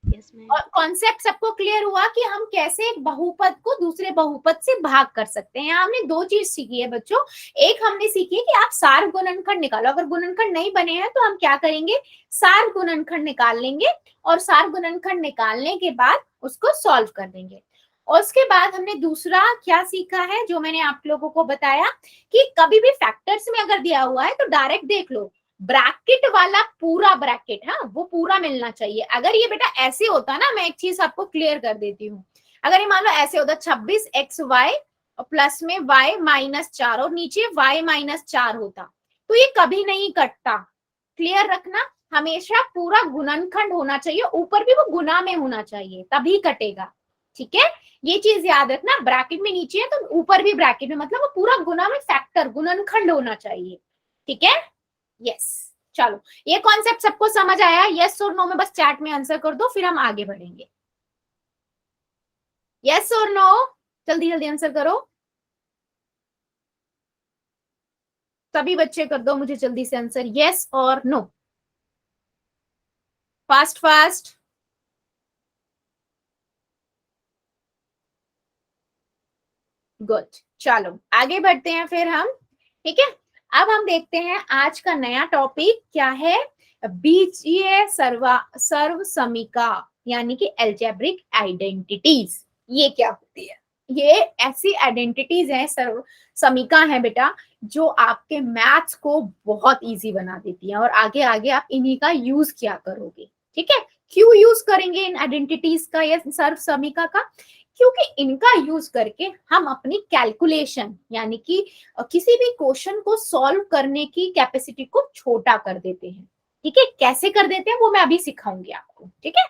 यस मैम। और कॉन्सेप्ट सबको क्लियर हुआ कि हम कैसे एक बहुपद को दूसरे बहुपद से भाग कर सकते हैं। हमने 2 चीज सीखी है बच्चों, एक हमने सीखी है कि आप सार गुणनखंड निकालो, अगर गुणनखंड नहीं बने हैं तो हम क्या करेंगे, सार गुणनखंड निकाल लेंगे, और सार गुणनखंड निकालने के बाद उसको सॉल्व कर देंगे। और उसके बाद हमने दूसरा क्या सीखा है, जो मैंने आप लोगों को बताया कि कभी भी फैक्टर्स में अगर दिया हुआ है तो डायरेक्ट देख लो, ब्रैकेट वाला पूरा ब्रैकेट, हाँ वो पूरा मिलना चाहिए। अगर ये बेटा ऐसे होता ना, मैं एक चीज आपको क्लियर कर देती हूँ, अगर ये मान लो ऐसे होता 26xy और प्लस में y माइनस 4 और नीचे y माइनस 4 होता, तो ये कभी नहीं कटता। क्लियर रखना, हमेशा पूरा गुणनखंड होना चाहिए, ऊपर भी वो गुना में होना चाहिए, तभी कटेगा, ठीक है? ये चीज याद रखना, ब्रैकेट में नीचे है तो ऊपर भी ब्रैकेट में, मतलब वो पूरा गुना में फैक्टर गुणनखंड होना चाहिए, ठीक है? यस चलो, ये कॉन्सेप्ट सबको समझ आया? यस और नो में बस चैट में आंसर कर दो, फिर हम आगे बढ़ेंगे। यस और नो, जल्दी जल्दी आंसर करो, सभी बच्चे कर दो मुझे जल्दी से आंसर, यस और नो, फास्ट फास्ट। गुड, चलो आगे बढ़ते हैं फिर हम, ठीक है? अब हम देखते हैं आज का नया टॉपिक क्या है, बीजीय सर्व समीका, यानी कि एल्जेब्रिक आइडेंटिटीज। ये क्या होती है? ये ऐसी आइडेंटिटीज हैं, सर्व समीका है बेटा, जो आपके मैथ्स को बहुत इजी बना देती है और आगे आगे आप इन्हीं का यूज किया करोगे। ठीक है, क्यों यूज करेंगे इन आइडेंटिटीज का या सर्व समीका का? क्योंकि इनका यूज करके हम अपनी कैलकुलेशन यानी कि किसी भी क्वेश्चन को सॉल्व करने की कैपेसिटी को छोटा कर देते हैं। ठीक है, कैसे कर देते हैं वो मैं अभी सिखाऊंगी आपको। ठीक है,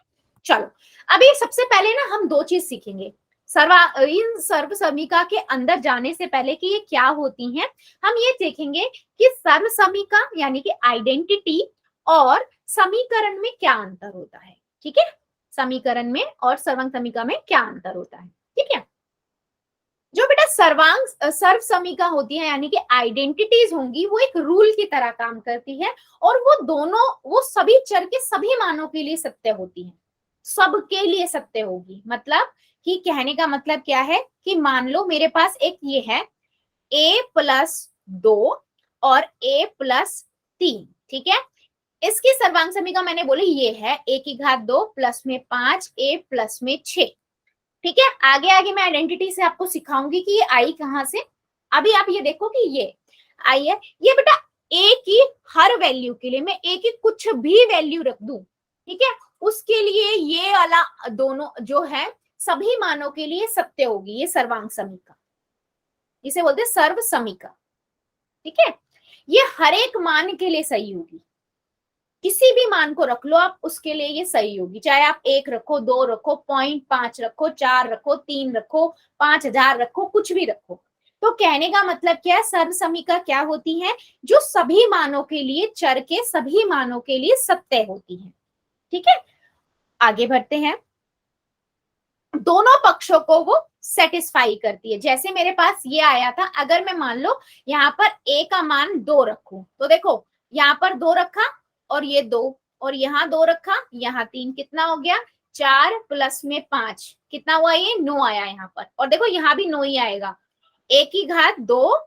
चलो अभी सबसे पहले ना हम दो चीज सीखेंगे इन सर्व समीका के अंदर जाने से पहले कि ये क्या होती हैं। हम ये देखेंगे कि सर्व समीका यानी कि आइडेंटिटी और समीकरण में क्या अंतर होता है। ठीक है, समीकरण में और सर्वांग समीका में क्या अंतर होता है। ठीक है, जो बेटा सर्व समीका होती है यानी कि आइडेंटिटीज होंगी वो एक रूल की तरह काम करती है और वो सभी चर के सभी मानों के लिए सत्य होती है, सबके लिए सत्य होगी। मतलब कि कहने का मतलब क्या है कि मान लो मेरे पास एक ये है a+2 और a+3। ठीक है, इसकी सर्वांग समीका मैंने बोली ये है a⁻2 प्लस में 5 a प्लस में 6। ठीक है, आगे आगे मैं आइडेंटिटी से आपको सिखाऊंगी कि ये आई कहां से। अभी आप ये देखो कि ये आई है, ये बेटा a की हर वैल्यू के लिए मैं a की कुछ भी वैल्यू रख दूं, ठीक है, उसके लिए ये वाला दोनों जो है सभी मानों के लिए सत्य होगी। ये सर्वांग समीका, इसे बोलते हैं सर्व समीका। ठीक है, ये हर एक मान के लिए सही होगी, किसी भी मान को रख लो आप उसके लिए ये सही होगी, चाहे आप 1 रखो, 2 रखो, 0.5 रखो, 4 रखो, 3 रखो, 5000 रखो, कुछ भी रखो। तो कहने का मतलब क्या है, सर्व समीका क्या होती है, जो सभी मानों के लिए, चर के सभी मानों के लिए सत्य होती है। ठीक है, आगे बढ़ते हैं। दोनों पक्षों को वो सेटिस्फाई करती है। जैसे मेरे पास ये आया था, अगर मैं मान लो यहाँ पर a का मान 2 रखूं, तो देखो यहाँ पर 2 रखा और ये 2 और यहाँ 2 रखा, यहाँ 3, कितना हो गया 4 प्लस में 5 कितना हुआ, ये 9 आया यहाँ पर। और देखो यहाँ भी 9 ही आएगा, a⁻2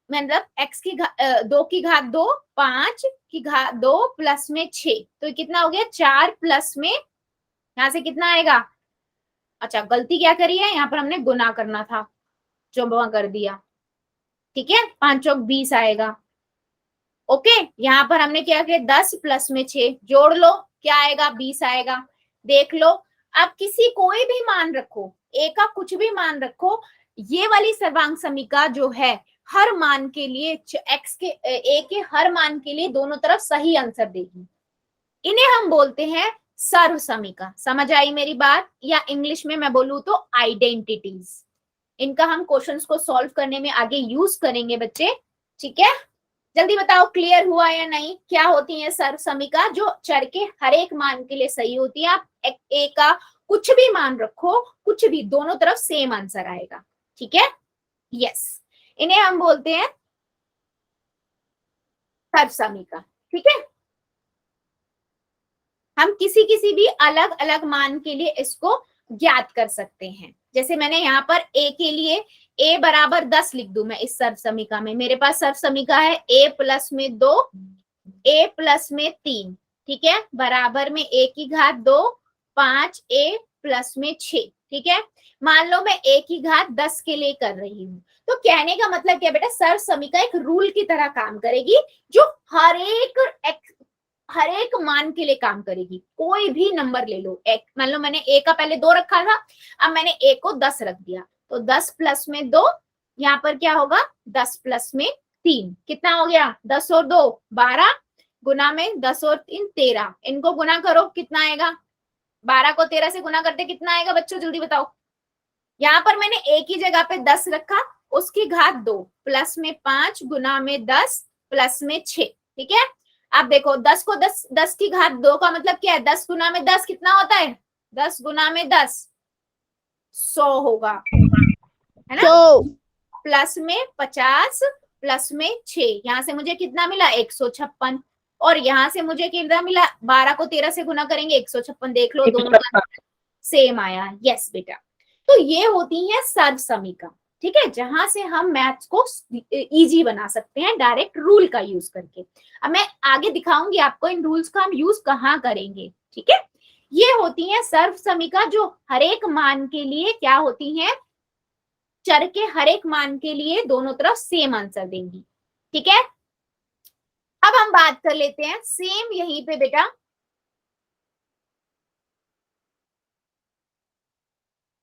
मतलब x की 2⁻2 5⁻2 प्लस में 6, तो कितना हो गया 4 प्लस में यहाँ से कितना आएगा। अच्छा गलती क्या करी है, यहाँ पर हमने गुना करना था, जो कर दिया। ठीक है, 5 चौक 20 आएगा। ओके, यहाँ पर हमने क्या किया 10 प्लस में 6 जोड़ लो, क्या आएगा 20 आएगा। देख लो, अब किसी कोई भी मान रखो, a का कुछ भी मान रखो, ये वाली सर्वांग समीका जो है हर मान के लिए x के a के हर मान के लिए दोनों तरफ सही आंसर देगी। इन्हें हम बोलते हैं सर्व समीका। समझ आई मेरी बात? या इंग्लिश में मैं बोलूं तो आइडेंटिटीज। इनका हम क्वेश्चंस को सॉल्व करने में आगे यूज करेंगे बच्चे। ठीक है, जल्दी बताओ क्लियर हुआ या नहीं। क्या होती है सर्व समीका, जो चर के हर एक मान के लिए सही होती है। आप a का कुछ भी मान रखो, कुछ भी, दोनों तरफ सेम आंसर आएगा। ठीक है, यस, इन्हें हम बोलते हैं सर्व समीका। ठीक है, हम किसी भी अलग अलग मान के लिए इसको ज्ञात कर सकते हैं। जैसे मैंने यहाँ पर a के लिए a बराबर 10 लिख दूं मैं इस सर्व समीका में। मेरे पास सर्व समीका है a प्लस में 2 a प्लस में 3, ठीक है, बराबर में a⁻2 5 a प्लस में 6। ठीक है, मान लो मैं a⁻10 के लिए कर रही हूँ, तो कहने का मतलब क्या बेटा, सर्व समीका एक रूल की तरह काम करेगी, जो हर एक मान के लिए काम करेगी। कोई भी नंबर ले लो, एक मान लो मैंने a का पहले 2 रखा था, अब मैंने a को 10 रख दिया, तो 10 प्लस में 2, यहाँ पर क्या होगा 10 प्लस में 3, कितना हो गया 10 और 2 12, गुना में 10 और 3 13, इनको गुना करो कितना आएगा, 12 को 13 से गुना करते कितना आएगा बच्चों, जल्दी बताओ। यहाँ पर मैंने a की जगह पे 10 रखा, उसकी घात 2 प्लस में 5 गुना में 10 प्लस में 6। ठीक है, अब देखो 10 को 10 की घात 2 का मतलब क्या है, 10 गुना में 10 कितना होता है, 10 गुना में 10 100 होगा, है ना। प्लस में 50 प्लस में 6, यहाँ से मुझे कितना मिला 156, और यहाँ से मुझे कितना मिला 12 को 13 से गुना करेंगे 156, देख लो दोनों का सेम आया। यस बेटा, तो ये होती है सर्व समीका। ठीक है, जहां से हम मैथ्स को इजी बना सकते हैं डायरेक्ट रूल का यूज करके। अब मैं आगे दिखाऊंगी आपको इन रूल्स का हम यूज कहाँ करेंगे। ठीक है, ये होती है सर्व समीका, जो हर एक मान के लिए क्या होती है, चर के हर एक मान के लिए दोनों तरफ सेम आंसर देंगी। ठीक है, अब हम बात कर लेते हैं सेम यहीं पे बेटा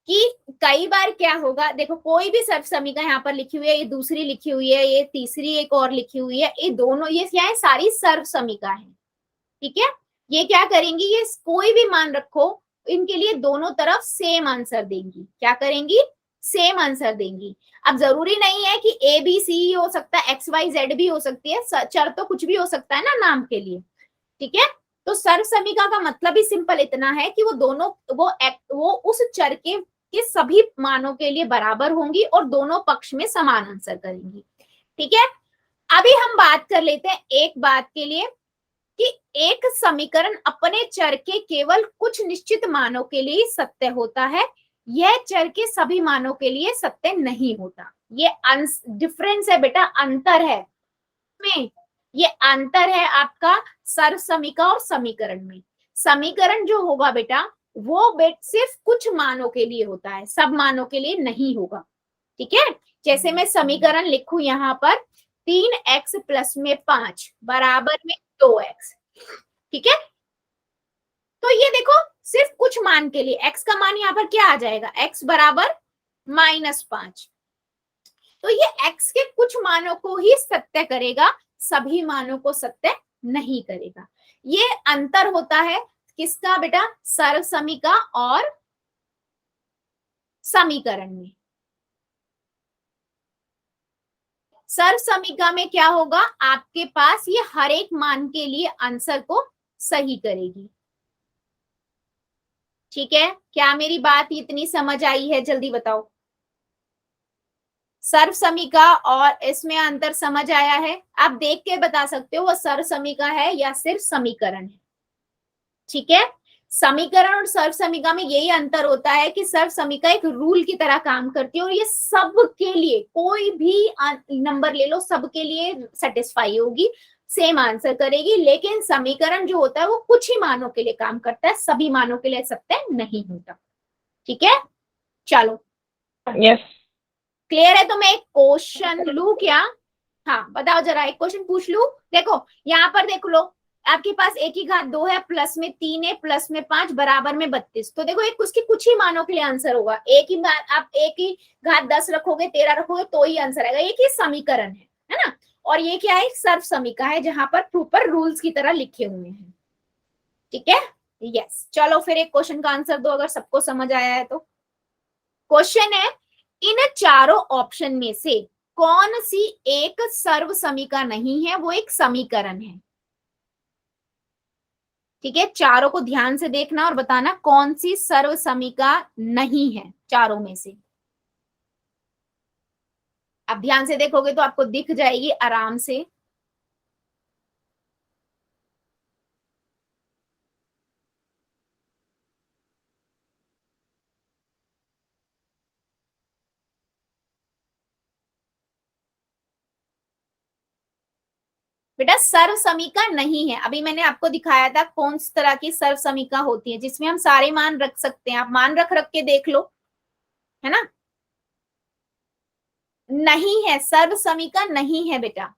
कि कई बार क्या होगा, देखो कोई भी सर्व समीकरण यहाँ पर लिखी हुई है, ये दूसरी लिखी हुई है, ये तीसरी एक और लिखी हुई है, ये दोनों ये क्या है, सारी सर्व समीकरण है। ठीक है, ये क्या करेंगी, ये कोई भी मान रखो, इनके लिए दोनों तरफ सेम आंसर देंगी। क्या करेंगी, सेम आंसर देंगी। अब जरूरी नहीं है कि ए बी सी हो सकता है, एक्स वाई जेड भी हो सकती है, चर तो कुछ भी हो सकता है ना नाम के लिए। ठीक है, तो सर्व समीकरण का मतलब ही सिंपल इतना है कि वो दोनों वो उस चर के सभी मानों के लिए बराबर होंगी और दोनों पक्ष में समान आंसर करेंगी। ठीक है, अभी हम बात कर लेते हैं एक बात के लिए कि एक समीकरण अपने चर के केवल कुछ निश्चित मानों के लिए सत्य होता है, यह चर के सभी मानों के लिए सत्य नहीं होता। ये डिफरेंस है बेटा, अंतर है में, ये अंतर है आपका सर्व समीकरण और समीकरण में। समीकरण जो होगा बेटा वो सिर्फ कुछ मानों के लिए होता है, सब मानों के लिए नहीं होगा। ठीक है, जैसे मैं समीकरण लिखूं यहाँ पर 3x प्लस में 5 बराबर में 2x। ठीक है, तो ये देखो सिर्फ कुछ मान के लिए x का मान यहाँ पर क्या आ जाएगा, x बराबर -5। तो ये x के कुछ मानों को ही सत्य करेगा, सभी मानों को सत्य नहीं करेगा। ये अंतर होता है किसका बेटा, सर्व समीकरण और समीकरण में। सर्व समीकरण में क्या होगा, आपके पास ये हर एक मान के लिए आंसर को सही करेगी। ठीक है, क्या मेरी बात इतनी समझ आई है, जल्दी बताओ। सर्व समीकरण और इसमें अंतर समझ आया है, आप देख के बता सकते हो वो सर्व समीकरण है या सिर्फ समीकरण है। ठीक है, समीकरण और सर्व समीकरण में यही अंतर होता है कि सर्व समीकरण एक रूल की तरह काम करती है और ये सबके लिए, कोई भी नंबर ले लो सबके लिए सेटिस्फाई होगी, सेम आंसर करेगी। लेकिन समीकरण जो होता है वो कुछ ही मानों के लिए काम करता है, सभी मानों के लिए सत्य नहीं होता। ठीक है, चलो यस क्लियर है। तो मैं एक क्वेश्चन लू क्या, हाँ बताओ जरा, एक क्वेश्चन पूछ लू। देखो यहाँ पर देख लो, आपके पास एक ही घात 2 है, प्लस में 3 है, प्लस में 5 बराबर में 32। तो देखो एक उसके कुछ ही मानों के लिए आंसर होगा। आप एक ही घात 10 रखोगे, 13 रखोगे तो ही आंसर आएगा। एक ही समीकरण है ना, और ये क्या है, सर्व समीकरण है जहां पर प्रॉपर रूल्स की तरह लिखे हुए हैं। ठीक है, यस। चलो फिर एक क्वेश्चन का आंसर दो अगर सबको समझ आया है तो। क्वेश्चन है, इन चारों ऑप्शन में से कौन सी एक सर्व समीकरण नहीं है, वो एक समीकरण है। ठीक है, चारों को ध्यान से देखना और बताना कौन सी सर्व समीकरण नहीं है चारों में से। अब ध्यान से देखोगे तो आपको दिख जाएगी आराम से। बेटा सर्व समीकरण नहीं है, अभी मैंने आपको दिखाया था कौन सी तरह की सर्व समीकरण होती है जिसमें हम सारे मान रख सकते हैं। आप मान रख रख के देख लो, है ना। नहीं है, सर्व समीकरण नहीं है बेटा।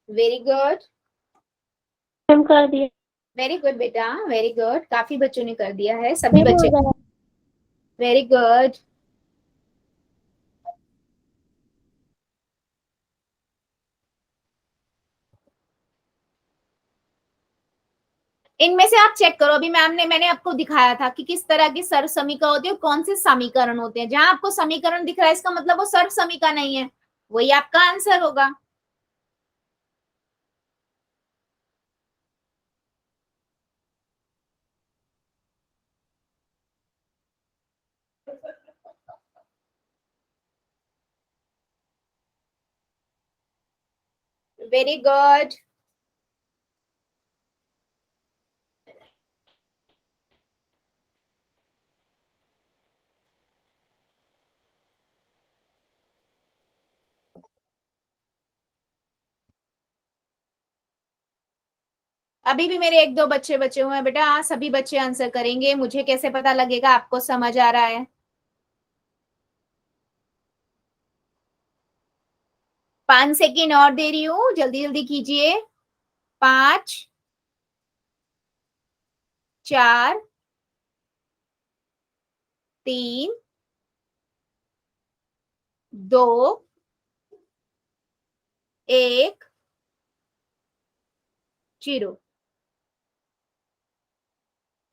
वेरी गुड, हम कर दिए। वेरी गुड बेटा, वेरी गुड। काफी बच्चों ने कर दिया है, सभी बच्चे। Very good. इनमें से आप चेक करो, अभी मैंने आपको दिखाया था कि किस तरह की सर्व समीकरण होती है, कौन से समीकरण होते हैं। जहां आपको समीकरण दिख रहा है इसका मतलब वो सर्व समीकरण नहीं है, वही आपका आंसर होगा। Very good. अभी भी मेरे 1-2 बच्चे बचे हुए हैं बेटा, सभी बच्चे आंसर करेंगे, मुझे कैसे पता लगेगा आपको समझ आ रहा है? 5 सेकेंड और दे रही हूँ, जल्दी जल्दी कीजिए। 5 4 3 2 1 0।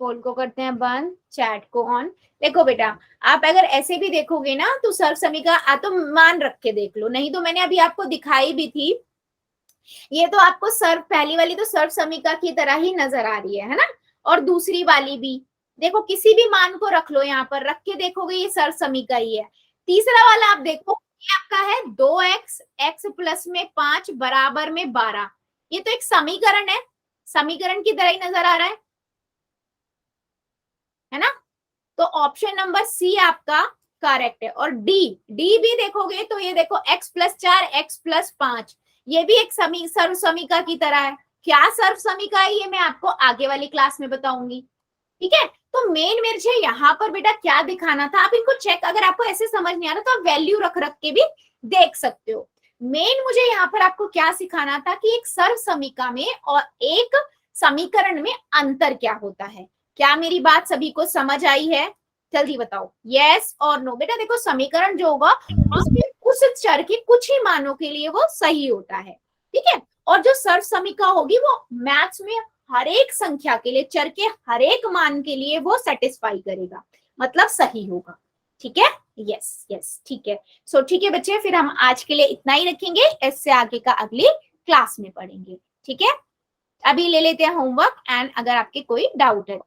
पोल को करते हैं बंद, चैट को ऑन। देखो बेटा, आप अगर ऐसे भी देखोगे ना तो सर्व समीकरण तो मान रख के देख लो, नहीं तो मैंने अभी आपको दिखाई भी थी, ये तो आपको सर्व, पहली वाली तो सर्व समीकरण की तरह ही नजर आ रही है ना, और दूसरी वाली भी देखो, किसी भी मान को रख लो, यहाँ पर रख के देखोगे ये सर्व समीकरण ही है। तीसरा वाला आप देखो, ये आपका है 2x, x प्लस में 5 बराबर में 12, ये तो एक समीकरण है, समीकरण की तरह ही नजर आ रहा है ना। तो ऑप्शन नंबर सी आपका करेक्ट है। और डी भी देखोगे तो ये देखो x प्लस 4 x प्लस 5, ये भी एक सर्व समीकरण की तरह है। क्या सर्व समीकरण है ये मैं आपको आगे वाली क्लास में बताऊंगी, ठीक है। तो मेन मुझे यहाँ पर बेटा क्या दिखाना था, आप इनको चेक, अगर आपको ऐसे समझ नहीं आ रहा तो आप वैल्यू रख रख के भी देख सकते हो। मेन मुझे यहाँ पर आपको क्या सिखाना था कि एक सर्व समीकरण में और एक समीकरण में अंतर क्या होता है। क्या मेरी बात सभी को समझ आई है? जल्दी बताओ यस और नो। बेटा देखो, समीकरण जो होगा उसमें उस चर के कुछ ही मानों के लिए वो सही होता है, ठीक है। और जो सर्व समीकरण होगी वो मैथ्स में हर एक संख्या के लिए, चर के हर एक मान के लिए वो सेटिस्फाई करेगा, मतलब सही होगा, ठीक है। यस यस ठीक है। सो ठीक है बच्चे, फिर हम आज के लिए इतना ही रखेंगे, इससे आगे का अगली क्लास में पढ़ेंगे, ठीक है। अभी ले लेते हैं होमवर्क एंड अगर आपके कोई डाउट है